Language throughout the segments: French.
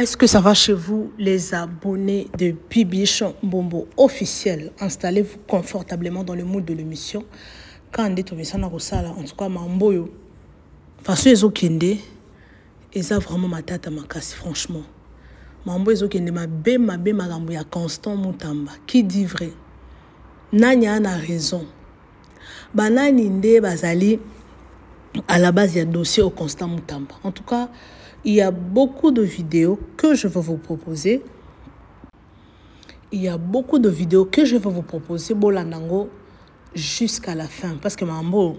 Est-ce que ça va chez vous, les abonnés de Bibichon Mbombo officiel? Installez-vous confortablement dans le mood de l'émission. Quand on est tombé ça, en tout cas, Mamboyo, façon les okende, ils ont vraiment ma tête à ma casse, franchement. Mambo les okende, ma magambo ya Constant Mutamba. Qui dit vrai? Nanya a raison. Banani nde bazali, à la base, il y a dossier au Constant Mutamba. En tout cas, il y a beaucoup de vidéos que je vais vous proposer. Bolandango jusqu'à la fin. Parce que Mambo,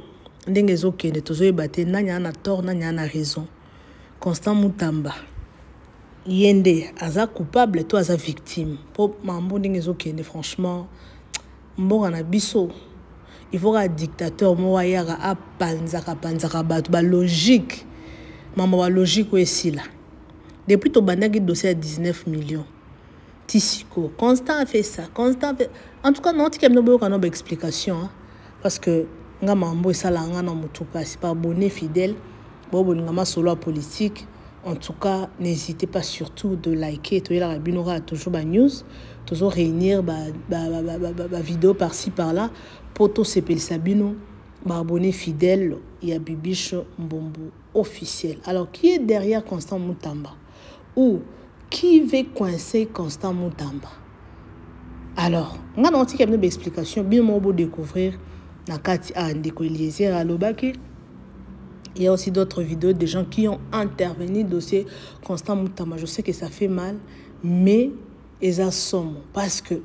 ndengezo kende tozo ebate nanya na tort nanya na raison. Constant Mutamba. Yende aza coupable toi aza victime. Pour Mambo ndengezo kende franchement mbo na biso. Il faut un dictateur mo yara a panzaka batu ba logique. Maman wa logique aussi là. Depuis ton bandagi dossier à 19 millions. Tissiko, Constant a fait ça. Constant fait... En tout cas, non, tu n'as pas explication. Hein? Parce que nga mambo ça là nga na mutuka c'est pas abonné fidèle. Bon nga solo politique. En tout cas, n'hésitez pas surtout de liker. Tu la binora toujours ba news, toujours réunir ba vidéo par-ci par-là. Poto sepel sabino. Abonné fidèle, il y a Bibichon Mbombo officiel. Alors, qui est derrière Constant Mutamba? Ou qui veut coincer Constant Mutamba? Alors, on a une explication. Bien, on va découvrir Nakati Andeko Eliezer à Lobaki. Il y a aussi d'autres vidéos de gens qui ont intervenu dans le dossier Constant Mutamba. Je sais que ça fait mal, mais ils assomment. Parce que,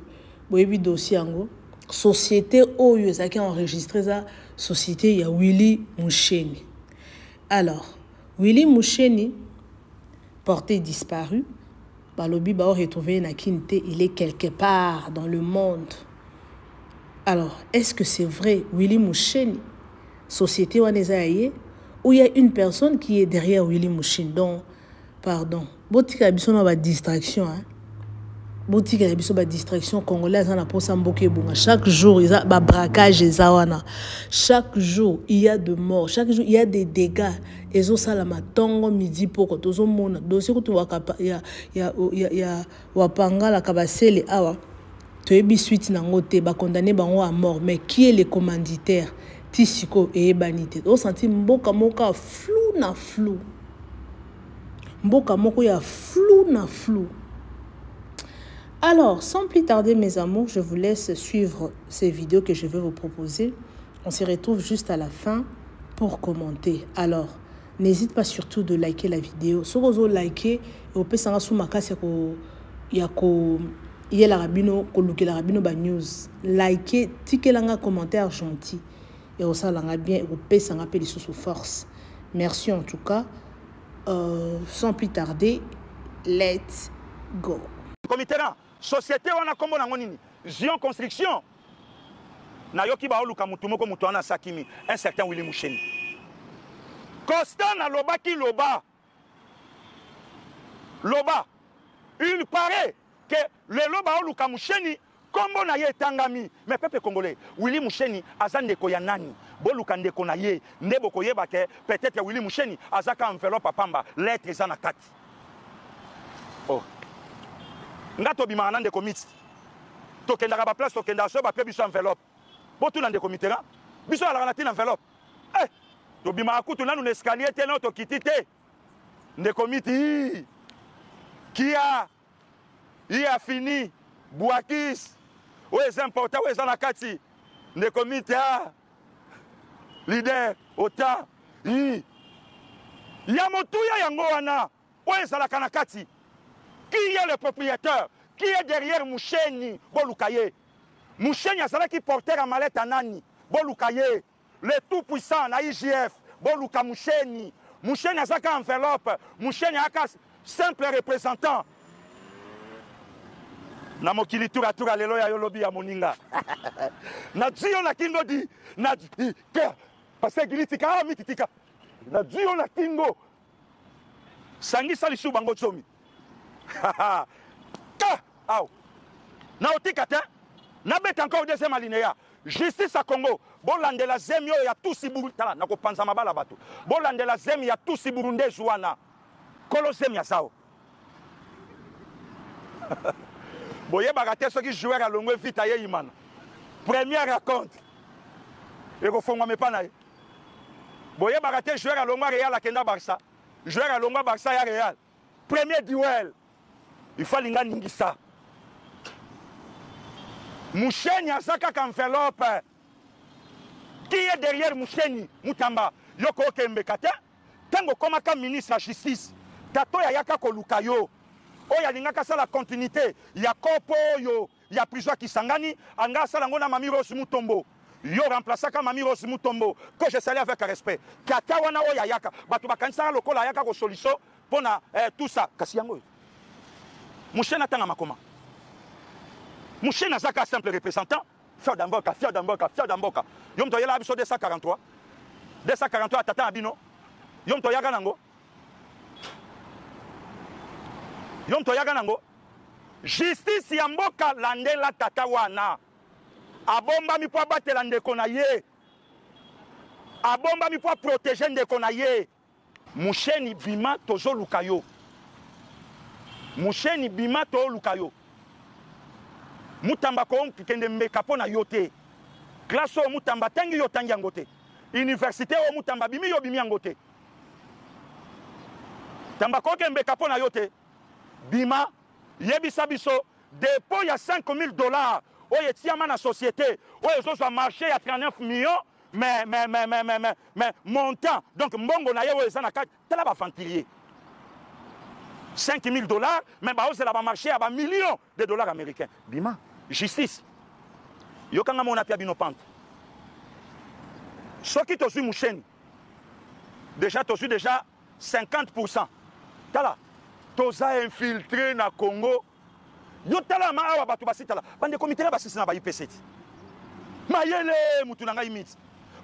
le dossier en gros, société OU, qui a enregistré ça, société, il y a Willy Moucheni. Alors, Willy Moucheni, porté disparu, Balobi Bao retrouvé na Kinte, il est quelque part dans le monde. Alors, est-ce que c'est vrai, Willy Moucheni, société Wanezaye, ou il y a une personne qui est derrière Willy Moucheni? Donc, pardon, Botika Bisson a distraction, hein? Boutique et la distraction congolaise on a pour chaque jour il y a des braquages chaque jour il y a de morts, chaque jour il y a des dégâts et zo sala matongo midi pour tozo mona dossier ko ya wapanga la kabasele awa to ebi suite nango te ba condamné bango à mort, mais qui est le commanditaire? Tissiko et banité on senti mboka moka flou na flou, mboka moko ya flou na flou. Alors, sans plus tarder, mes amours, je vous laisse suivre ces vidéos que je vais vous proposer. On se retrouve juste à la fin pour commenter. Alors, n'hésite pas surtout de liker la vidéo. Si vous likez, vous pouvez s'en sous ma casse, il y a la rabino, la rabino ba news. Likez, tiquez un commentaire gentil. Et au ça langa bien, vous pouvez s'en appeler sous force. Merci en tout cas. Sans plus tarder, let's go. Comité là. Société on a comme on Zion construction na yoki ba oluka mutu moko mutu ana sakimi un certain Willy Moucheni Constant na lobaki loba il paraît que le loba oluka Moucheni kombo na ye tangami mais peuple congolais Willy Moucheni azande ko ya nani boluka ndeko na ye ndebo ko yeba ke peut-être Willy Moucheni azaka enveloppe pamba lettre za na kati oh ngato bimana ndeko miti tokendaka ba place tokenda so ba pe biso enveloppe botu na ndeko mitera biso ala na tina enveloppe to bimaka kutu nanu na escalier te na to kitite ndeko miti qui a fini Bouakis o est important o est na kati ndeko miti leader ota ya motuya yango wana o ezalaka na kati. Qui est le propriétaire? Qui est derrière Moucheni? Bolukaye. Moucheni a qui portait la mallette à Nani. Bolukaye. Le tout-puissant, la IGF. Boluka Moucheni. Moucheni a une enveloppe. Moucheni a un simple représentant. Na mokili tura tura lelo ya yolobi ya moninga. Na dio na kingo di. Na parce que gilitika mititika. Na dio na kingo. Sangi sali subango tsomi. Na otikata na beta encore deuxième alinéa justice à Congo bolandela zemio ya tusi burutala na kopanza mabala bato bolandela zemi ya tusi burunde juana kolo zemia sao Boye bagate ceux qui jouent à longue vite à Yéman. Première raconte. Et au fond, on me pas naï. Boye bagate jouer à longue Real à Kenda Barça. Jouer à longue Barça et Real. Premier duel. Il faut l'inga ningisa. Moucheni Azaka enveloppe. Qui est derrière Moucheni Moutamba? Yoko Kembekate. Tango Komaka ministre de la justice. Tato Yaka Kolukayo. Oya lingaka sa la continuité. Ya kopo yo. Ya prison qui sangani. Anga salangona Mami Rose Mutombo. Yo remplaçaka Mami Rose Mutombo. Que je salue avec respect. Kata wana oya yaka. Batu bakanisa lokola yaka ko solution. Pona tout ça. Kasi yango. Moucheni atanga makoma. Moucheni Azaka simple représentant. Fier d'Amboka, fier d'Amboka, fier d'Amboka. Yom toyela abiso 243. 243 tata abino. Yom toyaga nango. Yom toyaga nango. Justice ya mboka landela tata wana. Abomba mi po batela ndeko na ye. Abomba mi po protéger ndeko na ye. Moucheni bima tozo lukayo. Moucheni bima to lukayo. Mutamba ko kende mbeka pona yote. Classe o mutamba tangi yo tangi angote. Université o mutamba bimi yo bimi angote. Tamba ko kembe kapona yote. Bima yebisa biso dépôt ya $5,000 oye tiama na société oye zo marché à 39 millions mais montant donc mbongo na ye oye za na kati tala ba fantilier $5,000 mais ba ose la ba marché à ba millions de dollars américains. Bima justice yokanga mona pia bino pante soki to suis Moucheni déjà 50%. Tala toza infiltré na Congo. Yo tala ma awa batu basi tala. Bande comité la basi na ba IPC. Mayele mutu na ngai miti.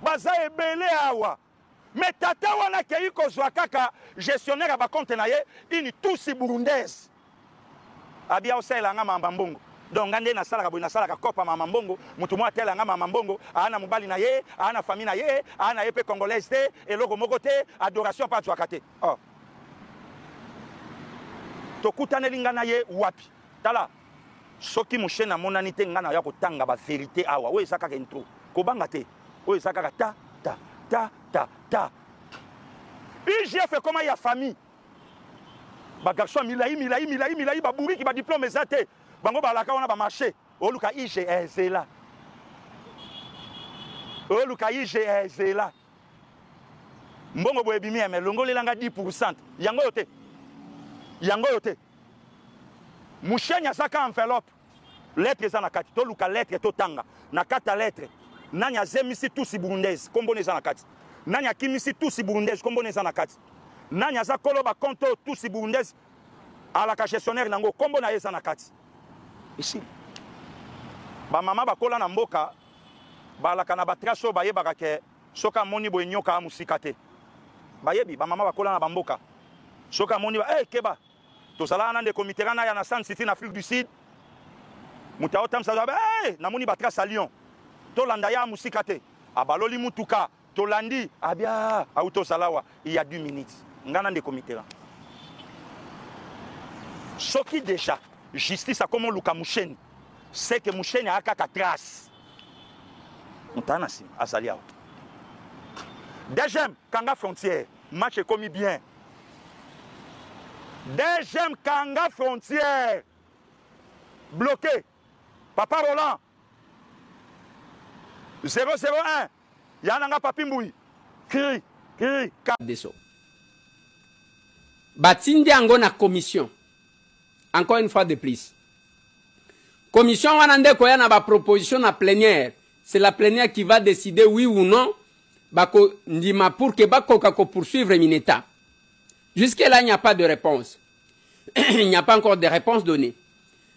Baza ebele awa. Mais tata wana kei ko zwa kaka gestionnaire ba compte na ye ini tous burundaise. Abia osela nga mamba mbongo. Donc ngande na sala ka boina sala ka kopa mama mbongo, mutu mo atela nga mama mbongo, ana mobali na ye, ana famille na ye, ana epe congolaise te, eloko moko te, adoration pa tuakate. Oh. Tokutane lingana ye wapi. Tala. Soki Moucheni na monani te ngana ya kotanga ba vérité awa. Oye saka intro. Ko banga te. Oye saka ta. IGF comment ya famille. Ba garçon milai ba bourri qui ba diplôme ezate. Bango ba laka wana ba marché. Oluka IGF là. Oluka IGF là. Mbongo boye bimi mais longo lelanga 10%. Yango yote. Yango yote. Moucheni Azaka enveloppe. Lettre za na kati. To luka lettre to tanga. Na kata lettre. Nanya zemisi tusi burundaise. Kombone za na kati. Nanya kimisi tusi burundaise. Kombone za na kati. Nanya za koloba konto tusi burundaise. Ala ka gestionnaire nango. Kombona ye za na kati. Ici. Ba mama ba kola na mboka. Ba la kana ba traso ba yeba ke soka moni bo nyoka musikate. Ba yebi ba mama ba kola na ba mboka. Soka moni ba keba. Tozala na de comité na ya na San City na Afrique du Sud. Mutaotam sa ba na moni ba trace à Lyon. To landa ya musikate. Abaloli mutuka. To landi abia auto salawa il y a 2 minutes. Ngana de comité là. Soki déjà justice a comment luka Moucheni. C'est que Moucheni a kaka trace. Mutana sim asaliao. Deuxième Kanga frontière. Match est commis bien. Deuxième Kanga frontière. Bloqué. Papa Roland. 001. Yananga Papimboui. Kiri. Deso. Batindi ango na commission. Encore une fois de plus. Commission wanande koya na ba proposition na plénière. C'est la plénière qui va décider oui ou non. Bako ndima pour que bako kako poursuivre Mineta. Jusque-là, il n'y a pas de réponse. Il n'y a pas encore de réponse donnée.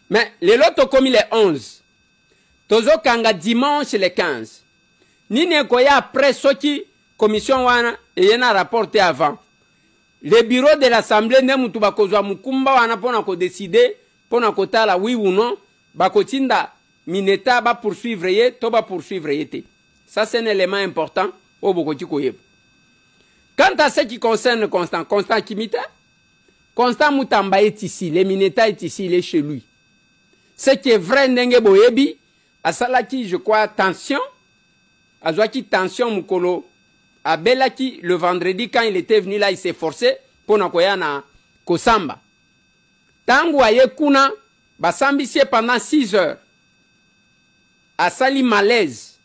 Mais les lots commis les 11. Tozo kanga dimanche les 15. Nine koya après ce qui commission wana et yena rapporté avant. Le bureau de l'assemblée ne mutuba kozwa mukumba wana pona ko décider pona ko tala oui ou non bako tinda Mineta ba poursuivre ye to ba poursuivre yete. Ça c'est un élément important au bokoti koyeb. Quant à ce qui concerne Constant Kimita, Constant Moutamba est ici, le Mineta est ici, il est chez lui. Ce qui est vrai, ndenge boyebi, asalaki, je crois, tension, azwaki tension mukolo, abelaki le vendredi quand il était venu là, il s'est forcé pour nakoya na kosamba. Tangu aye kuna, basambisie pendant 6 heures. Asali malaise.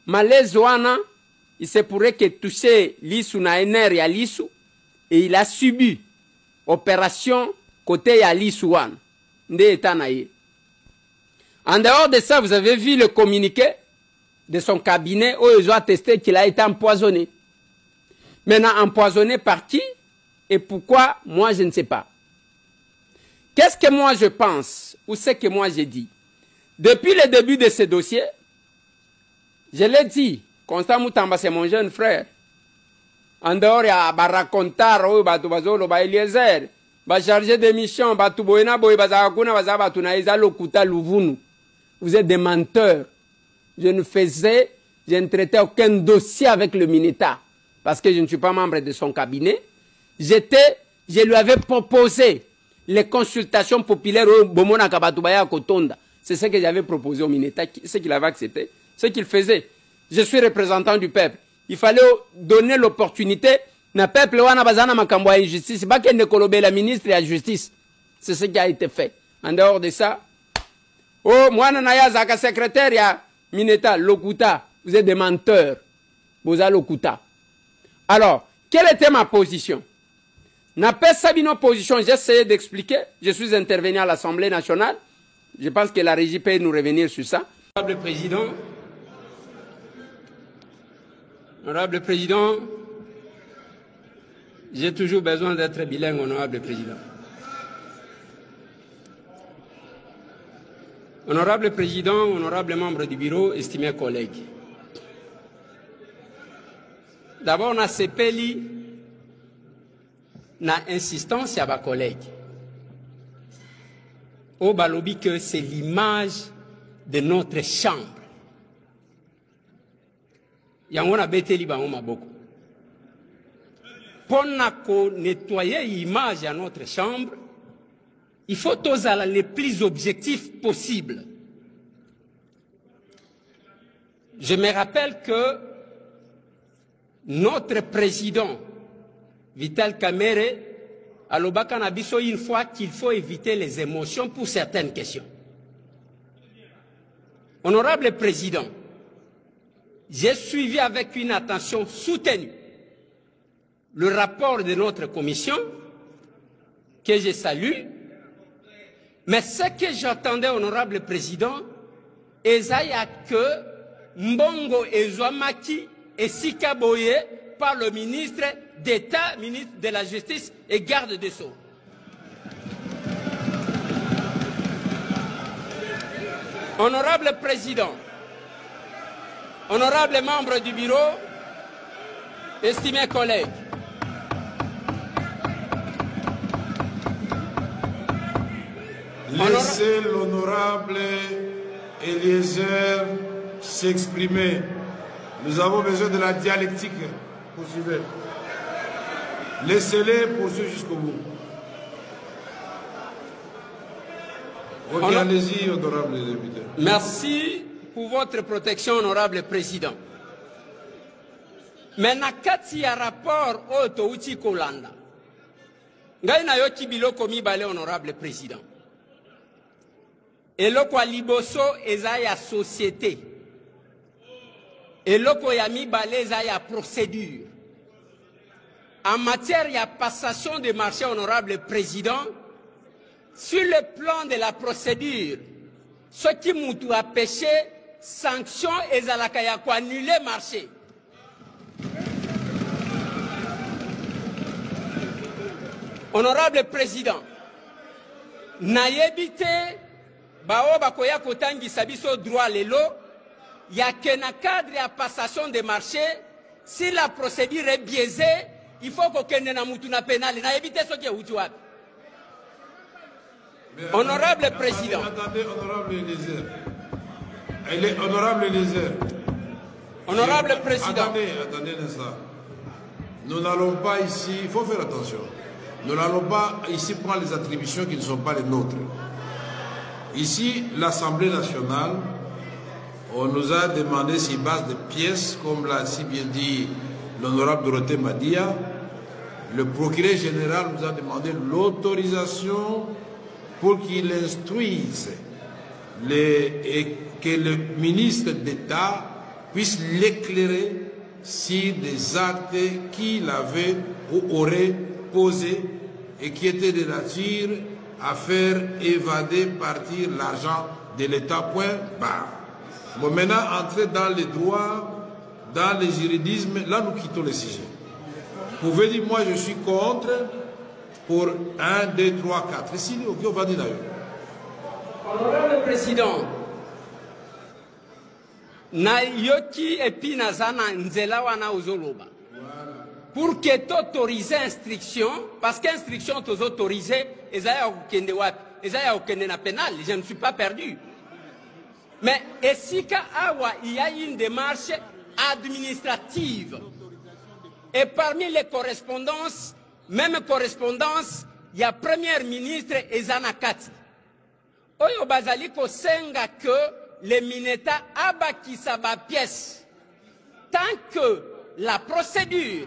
Malaise wana, il se pourrait que touché lisu na ener ya lisu, et il a subi opération côté ya lisu wana. Nde etana ye. En dehors de ça, vous avez vu le communiqué de son cabinet où ils ont attesté qu'il a été empoisonné. Maintenant, empoisonné par qui et pourquoi, moi je ne sais pas. Qu'est-ce que moi je pense ou ce que moi j'ai dit? Depuis le début de ce dossier, je l'ai dit, Constant Moutamba c'est mon jeune frère. En dehors, il y a Barakontar, Batubazolo, Eliezer, chargé de mission, Batuboena, Bazakuna, Bazabatuna, Lokuta, Louvunu. Vous êtes des menteurs. Je ne traitais aucun dossier avec le Mineta parce que je ne suis pas membre de son cabinet. Je lui avais proposé les consultations populaires au Bomona Kabatubaya Kotonda. C'est ce que j'avais proposé au Mineta, ce qu'il avait accepté, ce qu'il faisait. Je suis représentant du peuple. Il fallait donner l'opportunité na peuple wana bazana makambo ya injustice, ba kende kolobe la ministre de la justice. C'est ce qui a été fait. En dehors de ça, oh, moi, Naya Zaka, secrétaire, ya Mineta, Lokuta, vous êtes des menteurs. Boza Lokuta. Alors, quelle était ma position? N'a pas sabino position, j'ai essayé d'expliquer. Je suis intervenu à l'Assemblée nationale. Je pense que la régie peut nous revenir sur ça. Honorable Président, j'ai toujours besoin d'être bilingue, Honorable Président. Honorable Président, honorable membre du bureau, estimés collègues. D'abord, on a sepeli na insistance à ma collègue. Au balobi que c'est l'image de notre chambre. Yango na beteli bango maboko. Pour nettoyer l'image à notre chambre, il faut tous aller les plus objectifs possibles. Je me rappelle que notre président, Vital Kamerhe, a l'Obakanabiso une fois qu'il faut éviter les émotions pour certaines questions. Honorable Président, j'ai suivi avec une attention soutenue le rapport de notre commission, que je salue. Mais ce que j'attendais, Honorable Président, c'est que Mbongo Ezouamaki et Sikaboye par le ministre d'État, ministre de la Justice et garde des Sceaux. Honorable Président, honorable membre du bureau, estimés collègues, laissez l'honorable Eliezer s'exprimer. Nous avons besoin de la dialectique. Poursuivez. Laissez-les poursuivre jusqu'au bout. Allez-y, honorable député. Merci pour votre protection, honorable président. Mais nakati ya rapport oto uti kolanda. Ngai na yoki biloko mibale, honorable président. Eloko ya liboso eza ya société. Eloko ya mibale eza ya procédure. En matière de passation de marché, honorable président, sur le plan de la procédure, ce qui m'a a péché, sanction et zalakaya ko annuler marché. Honorable président, naïbité, bao bakoya kotangi sabiso droit lelo, ya kena cadre ya passation de marché, si la procédure est biaisée, il faut qu'on ait un mutuna pénal. Il a évité ce qui est outuat. Honorable président. Attendez, honorable Eliezer. Elle est honorable Eliezer. Honorable président. Attendez ça. Nous n'allons pas ici, il faut faire attention. Nous n'allons pas ici prendre les attributions qui ne sont pas les nôtres. Ici, l'Assemblée nationale, on nous a demandé, sur base de pièces, comme l'a si bien dit l'honorable Dorothée Madia, le procureur général nous a demandé l'autorisation pour qu'il instruise et que le ministre d'État puisse l'éclairer sur des actes qu'il avait ou aurait posés et qui étaient de nature à faire évader, partir l'argent de l'État, point barre. Bon, maintenant, entrer dans les droits, dans les juridismes, là nous quittons le sujet. Vous pouvez dire, moi je suis contre pour 1, 2, 3, 4. Et si, ok, on va dire d'ailleurs. Honorable Président, na yoki epi nazana nzela wana ozoloba. Pour que tu autorises instruction, parce qu'instruction tu autorise, ezaya okende wapi, ezaya okende na pénal, je ne suis pas perdu. Mais esika awa, il y a une démarche administrative. Et parmi les correspondances, même correspondance, il y a Premier ministre Ezana Kati. Oyo bazali ko senga que les Mineta abakisa ba pièce. Tant que la procédure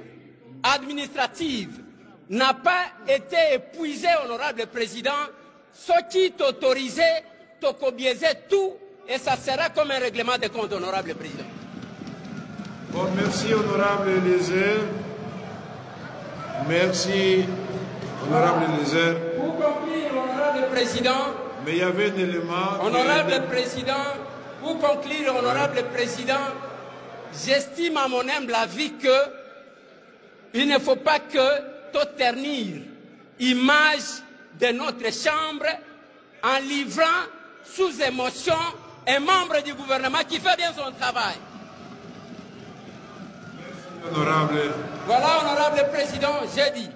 administrative n'a pas été épuisée, honorable président, ce qui est autorisé, tokobiaiser tout, et ça sera comme un règlement de compte, honorable président. Bon, merci, honorable Eliezer. Merci, honorable Eliezer. Pour conclure, honorable président, mais il y avait un élément... Honorable président, pour conclure, honorable président, j'estime à mon humble avis que il ne faut pas que tout ternir l'image de notre chambre en livrant sous émotion un membre du gouvernement qui fait bien son travail. Merci, honorable. Voilà, honorable président, j'ai dit.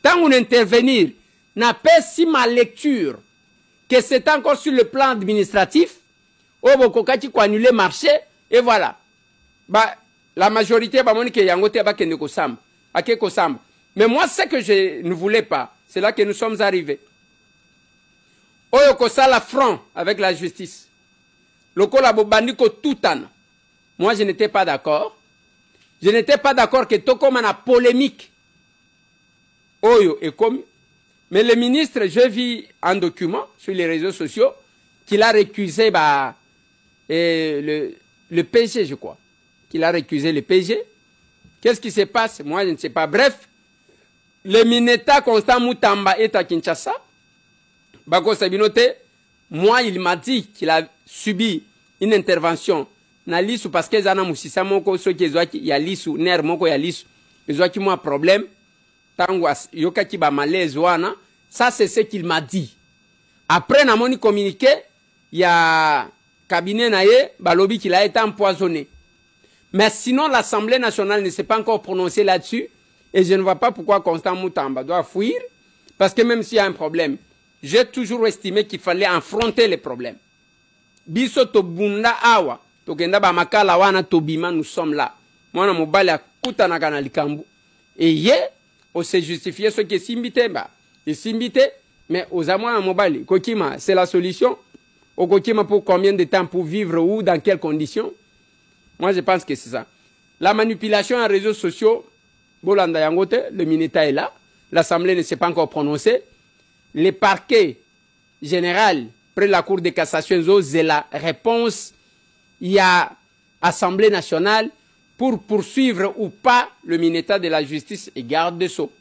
Tant on intervenir, n'a pas si ma lecture que c'est encore sur le plan administratif, au Bokokati ko annuler marché, et voilà. Bah, la majorité, bah, monique yangote ba kende ko sam, ake ko sam. Mais moi, ce que je ne voulais pas, c'est là que nous sommes arrivés. Oyo ko sala front avec la justice. Loko la bobandi ko toutana. Moi, je n'étais pas d'accord. Je n'étais pas d'accord que tout comme une polémique. Oyo est comme. Mais le ministre, je vis un document sur les réseaux sociaux qu'il a récusé bah, le PG, je crois. Qu'il a récusé le PG. Qu'est-ce qui se passe? Moi, je ne sais pas. Bref, le Mineta Constant Moutamba est à Kinshasa. Bako Sabinote, moi, il m'a dit qu'il a subi une intervention. Na lisu parce que zana musisa moko so ke zwaki ya lisu ner moko ya lisu zwaki moi problème tango yokaki ba malaise wana. Ça c'est ce qu'il m'a dit. Après na moni communiqué ya cabinet naye balobi qu'il a été empoisonné. Mais sinon l'Assemblée nationale ne s'est pas encore prononcée là-dessus et je ne vois pas pourquoi Constant Moutamba doit fuir parce que même s'il y a un problème, j'ai toujours estimé qu'il fallait affronter les problèmes. Biso to bunda awa tokenda ba makala wana tobima, nous sommes là. Mwana mobali akutana kana likambu. Et ye on s'est justifié ce qui simbité ba. Et simbité mais aux amwana mobali kokima c'est la solution. Au kokima pour combien de temps pour vivre où dans quelles conditions? Moi je pense que c'est ça. La manipulation en réseaux sociaux, Bolanda Yangote, le Mineta est là. L'Assemblée ne s'est pas encore prononcée. Les parquets général près la Cour de cassation, c'est la réponse. Il y a Assemblée nationale pour poursuivre ou pas le Mineta de la justice et garde des sceaux.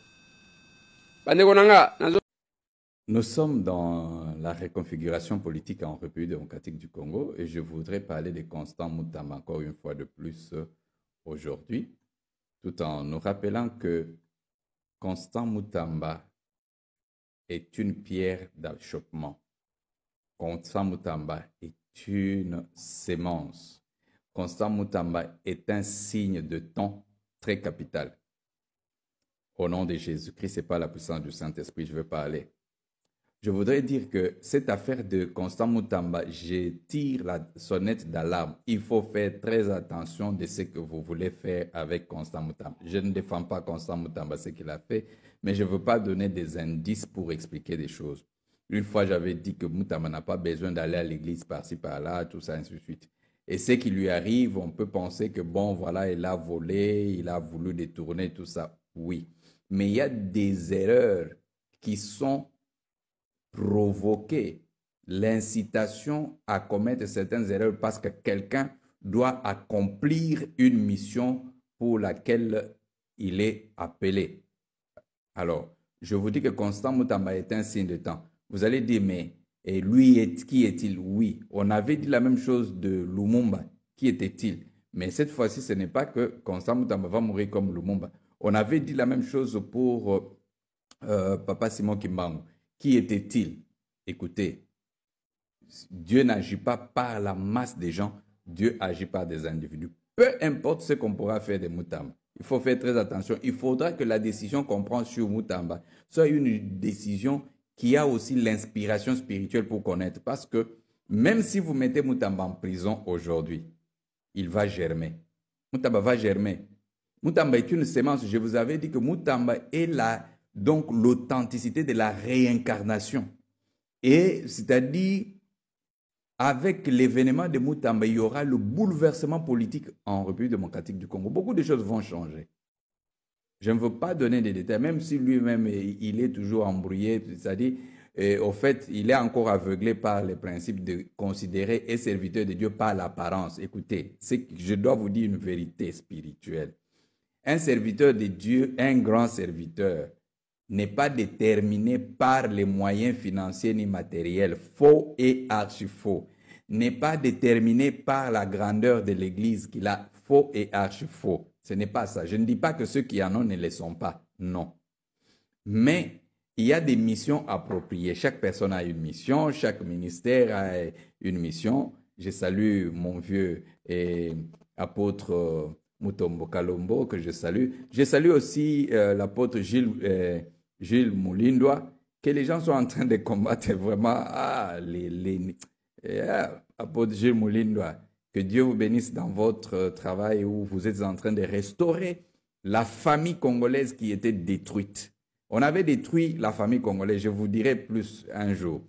Nous sommes dans la reconfiguration politique en République démocratique du Congo et je voudrais parler de Constant Moutamba encore une fois de plus aujourd'hui, tout en nous rappelant que Constant Moutamba est une pierre d'achoppement. Constant Moutamba est une sémence. Constant Moutamba est un signe de temps très capital. Au nom de Jésus-Christ et par la puissance du Saint-Esprit, je veux parler. Je voudrais dire que cette affaire de Constant Moutamba, je tire la sonnette d'alarme. Il faut faire très attention de ce que vous voulez faire avec Constant Moutamba. Je ne défends pas Constant Moutamba, ce qu'il a fait, mais je ne veux pas donner des indices pour expliquer des choses. Une fois, j'avais dit que Moutamba n'a pas besoin d'aller à l'église par-ci, par-là, tout ça, ainsi de suite. Et ce qui lui arrive, on peut penser que, bon, voilà, il a volé, il a voulu détourner, tout ça. Oui. Mais il y a des erreurs qui sont provoquées. L'incitation à commettre certaines erreurs parce que quelqu'un doit accomplir une mission pour laquelle il est appelé. Alors, je vous dis que Constant Moutamba est un signe de temps. Vous allez dire, mais et lui, qui est-il? Oui, on avait dit la même chose de Lumumba. Qui était-il? Mais cette fois-ci, ce n'est pas que Constant Moutamba va mourir comme Lumumba. On avait dit la même chose pour Papa Simon Kimbangu. Qui était-il? Écoutez, Dieu n'agit pas par la masse des gens, Dieu agit par des individus. Peu importe ce qu'on pourra faire de Moutamba. Il faut faire très attention. Il faudra que la décision qu'on prend sur Moutamba soit une décision qui a aussi l'inspiration spirituelle pour connaître. Parce que même si vous mettez Moutamba en prison aujourd'hui, il va germer. Moutamba va germer. Moutamba est une sémence. Je vous avais dit que Moutamba est donc l'authenticité de la réincarnation. Et c'est-à-dire, avec l'événement de Moutamba, il y aura le bouleversement politique en République démocratique du Congo. Beaucoup de choses vont changer. Je ne veux pas donner des détails, même si lui-même, il est toujours embrouillé, c'est-à-dire, au fait, il est encore aveuglé par le principe de considérer un serviteur de Dieu par l'apparence. Écoutez, je dois vous dire une vérité spirituelle. Un serviteur de Dieu, un grand serviteur, n'est pas déterminé par les moyens financiers ni matériels, faux et archi-faux. N'est pas déterminé par la grandeur de l'Église qu'il a, faux et archi-faux. Ce n'est pas ça. Je ne dis pas que ceux qui en ont ne le sont pas. Non. Mais il y a des missions appropriées. Chaque personne a une mission, chaque ministère a une mission. Je salue mon vieux apôtre Mutombo Kalombo, que je salue. Je salue aussi l'apôtre Gilles Moulindwa, que les gens sont en train de combattre vraiment. Apôtre Gilles Moulindwa, que Dieu vous bénisse dans votre travail où vous êtes en train de restaurer la famille congolaise qui était détruite. On avait détruit la famille congolaise, je vous dirai plus un jour.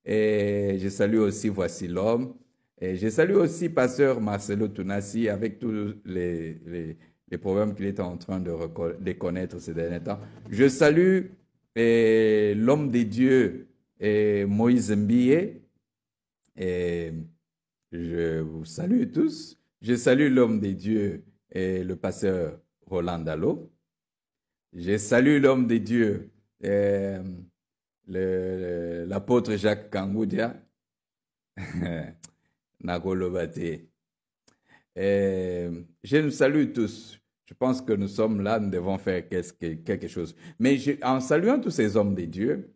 Et je salue aussi Voici l'homme. Et je salue aussi Pasteur Marcelo Tounassi avec tous les problèmes qu'il est en train de connaître ces derniers temps. Je salue l'homme de Dieu Moïse Mbie. Et je vous salue tous. Je salue l'homme de Dieu le pasteur Roland Dallot. Je salue l'homme de Dieu l'apôtre Jacques Kangoudia. Nagolobate. Je nous salue tous. Je pense que nous sommes là, nous devons faire quelque chose. Mais en saluant tous ces hommes de Dieu,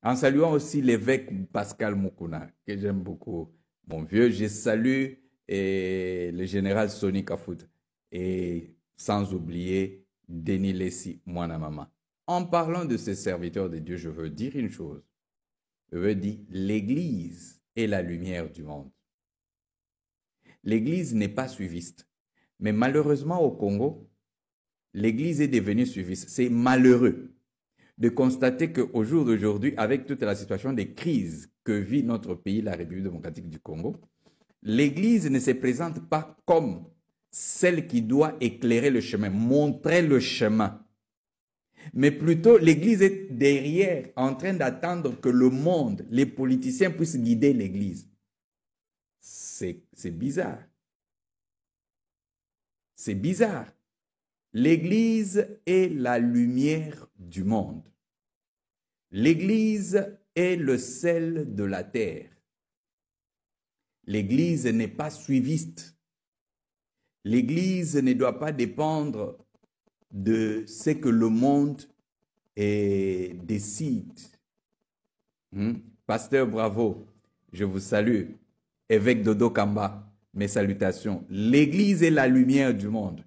en saluant aussi l'évêque Pascal Mukuna, que j'aime beaucoup, mon vieux, je salue le général Sonny Kafout et sans oublier Denis Lessi, Mwanamama. En parlant de ces serviteurs de Dieu, je veux dire une chose. Je veux dire, l'Église est la lumière du monde. L'Église n'est pas suiviste. Mais malheureusement au Congo, l'Église est devenue suiviste. C'est malheureux de constater qu'au jour d'aujourd'hui, avec toute la situation de crise que vit notre pays, la République démocratique du Congo, l'Église ne se présente pas comme celle qui doit éclairer le chemin, montrer le chemin. Mais plutôt, l'Église est derrière, en train d'attendre que le monde, les politiciens puissent guider l'Église. C'est bizarre. C'est bizarre. L'Église est la lumière du monde. L'Église est le sel de la terre. L'Église n'est pas suiviste. L'Église ne doit pas dépendre de ce que le monde décide. Pasteur Bravo, je vous salue. Évêque Dodo Kamba, mes salutations. L'Église est la lumière du monde.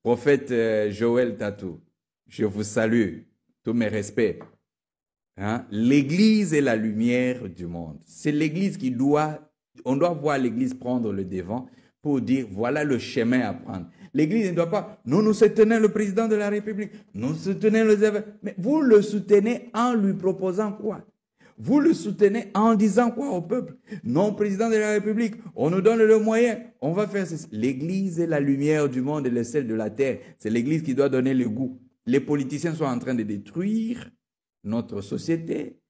Prophète Joël Tatou, je vous salue. Tous mes respects. L'Église est la lumière du monde. C'est l'Église qui on doit voir l'Église prendre le devant pour dire voilà le chemin à prendre. L'Église ne doit pas, nous soutenons le président de la République, nous soutenons les évêques. Mais vous le soutenez en lui proposant quoi? Vous le soutenez en disant quoi au peuple? Non, président de la République, on nous donne le moyen, on va faire ceci. L'Église est la lumière du monde et le sel de la terre. C'est l'Église qui doit donner le goût. Les politiciens sont en train de détruire notre société.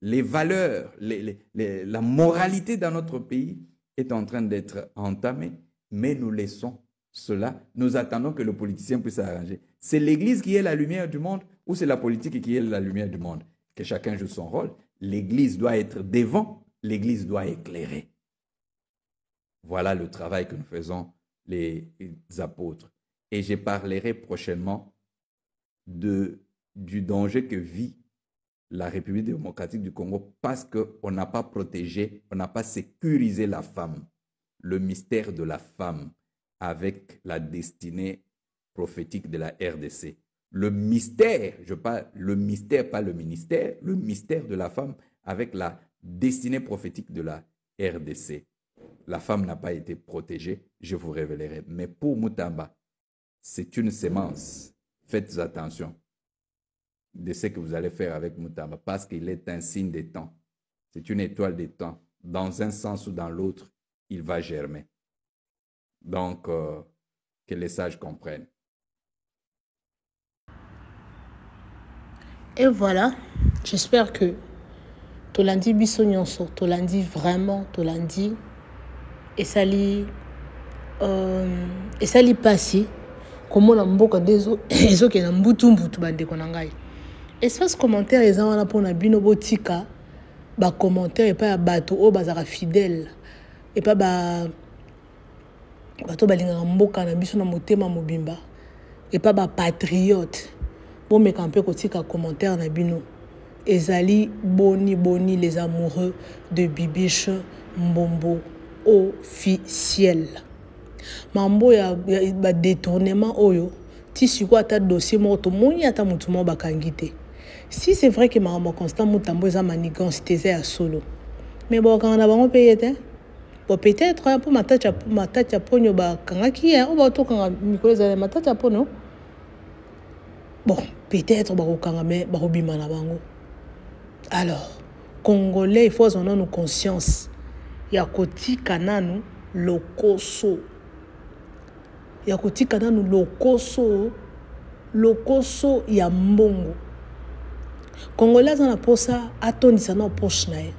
Les valeurs, la moralité dans notre pays est en train d'être entamée, mais nous laissons cela. Nous attendons que le politicien puisse s'arranger. C'est l'Église qui est la lumière du monde ou c'est la politique qui est la lumière du monde? Que chacun joue son rôle. L'Église doit être devant, l'Église doit éclairer. Voilà le travail que nous faisons, les apôtres. Et je parlerai prochainement du danger que vit la République démocratique du Congo parce qu'on n'a pas protégé, on n'a pas sécurisé la femme, le mystère de la femme avec la destinée prophétique de la RDC. Le mystère, je parle le mystère, pas le ministère, le mystère de la femme avec la destinée prophétique de la RDC. La femme n'a pas été protégée, je vous révélerai. Mais pour Mutamba, c'est une sémence. Faites attention de ce que vous allez faire avec Mutamba parce qu'il est un signe des temps. C'est une étoile des temps. Dans un sens ou dans l'autre, il va germer. Donc, que les sages comprennent. Et voilà, j'espère que Tolandi biso nyonso, Tolandi vraiment, Tolandi et sali passi comme on a mboka dezo ezo ke na mbutu bande konangai. Espace commentaire eza wana pona bino botika ba commentaire et pas ya bato o bazara fidèle et pas bato balinga mboka na biso na motema mobimba et pas ba patriote. Bon mais quand peut kotika commentaire na bino ezali boni les amoureux de Bibiche Mbombo officiel. Mambo ya ba détournement oyo ti siko ata dossier moto moni ata mutu mo bakangite. Si c'est vrai que Maman Constant Mutambo eza manigance teze ya solo. Mais bon quand on a bango payé te. Bon peut-être pour matacha ponyo ba kangaki ya o ba to kanga mikolo za matacha ponyo. Bon, peut-être mais na bango. Alors, Congolais, il faut avoir nos conscience. Yakoti kananu lokoso. Yakoti kananu lokoso ya mbongo. Congolais na posa atondisa na poche na ye.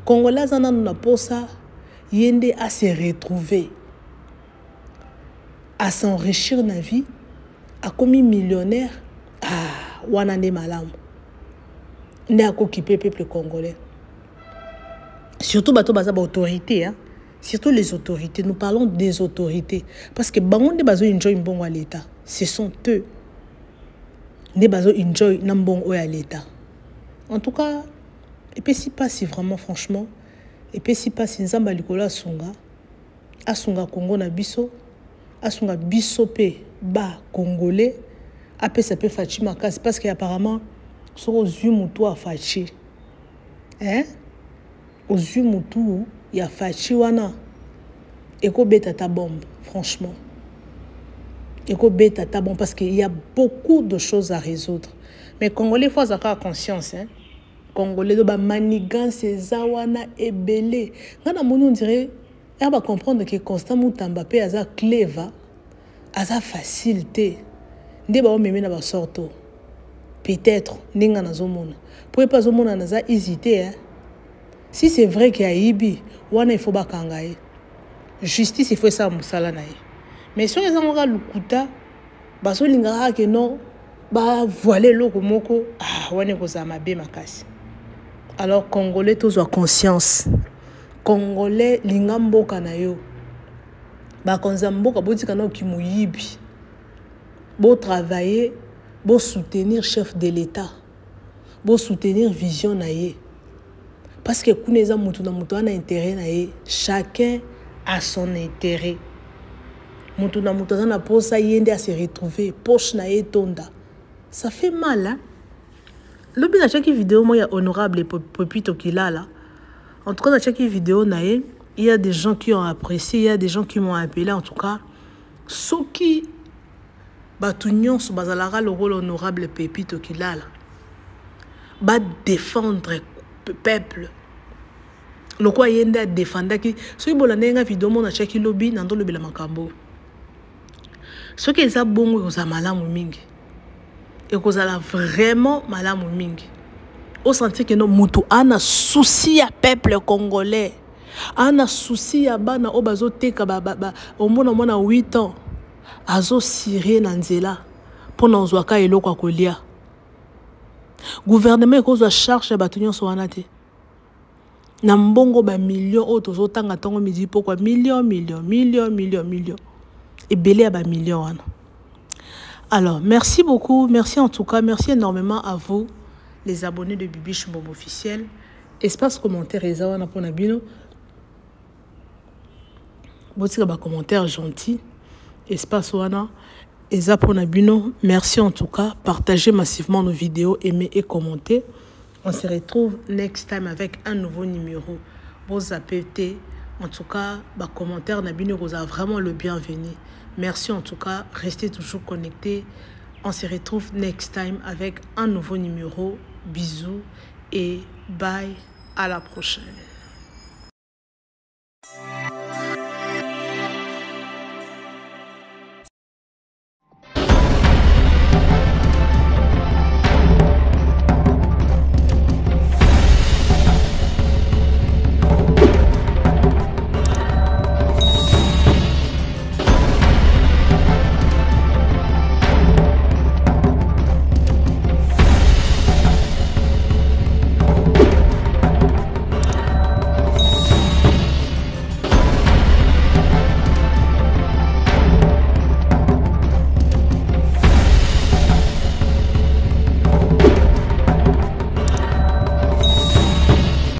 Congolais na posa yende à se retrouver, à s'enrichir na vie. A commis millionnaire, wana nde malamu. Nde akokipe peuple congolais. Surtout bato baza ba autorité, hein. Surtout les autorités. Nous parlons des autorités parce que bango nde bazo enjoy mbongo à l'état. Ce sont eux. Nde bazo enjoy na mbongo à l'état. En tout cas, et puis si pas si vraiment franchement, et puis si pas si nzamba likola asunga Congo na biso, asunga biso pe ba congolais après ça peut fachi makasi parce que apparemment so ozu mutu a fachi ozu mutu ya fachi wana eko beta ta bombe franchement eko beta ta bombe parce qu'il y a beaucoup de choses à résoudre mais congolais faut avoir conscience congolais do ba manigance zawana ebele ngana moni on dirait on va comprendre que Constant Mutamba pe aza cleva aza facilité nde ba omeme na ba sorto peut-être ninga nazomona pour pas zomona naza hésiter si c'est vrai qu'il y a ibi wana il faut ba kangaye justice il faut ça musala na ye mais si on ezanga lukuta ba so linga que non ba voiler loko moko wana ko za mabe makasi. Alors congolais tous ont conscience congolais linga mboka na yo ba konza mboka botika na kimuyibi bo travailler bo soutenir chef de l'état bo soutenir vision na ye parce que kuneza mutu na mutu ana intérêt na ye chacun a son intérêt mutu na mutu na posa yende à se retrouver poche na ye tonda ça fait mal hein. Le bien à chaque vidéo moi il y a honorable Popito Kilala en tout cas dans chaque vidéo na ye il y a des gens qui ont apprécié, il y a des gens qui m'ont appelé en tout cas. Ceux qui batunion sur bazalara le rôle honorable Pépito Kilala. va défendre le peuple. Le quoi yende a défendre qui ce qui bolande nga vidéo mon a cheki lobby nando lobby la makambo. Ce qui est bon aux malamu mingi. Et qu'on a vraiment malamu mingi. Au senti que nos mutu ana souci à peuple congolais. Ana souci à bana obazo teka au mona 8 ans. Azo siré nanzela pour nous waka eloko akolia. Gouvernement ko charge batunyo so wanate. Na mbongo ba millions auto zo tanga tongo midi pourquoi millions. Et belé ba millions wana. Alors, merci beaucoup, merci en tout cas, merci énormément à vous les abonnés de Bibiche Mbombo officiel. Espace commentaire ezawana pona bino. Botika ba commentaire gentil. Espace wana eza pona bino. Merci en tout cas, partagez massivement nos vidéos, aimez et commentez. On se retrouve next time avec un nouveau numéro. Vos appétés, en tout cas, bah commentaire nabino vous a vraiment le bienvenu. Merci en tout cas, restez toujours connectés. On se retrouve next time avec un nouveau numéro. Bisous et bye, à la prochaine.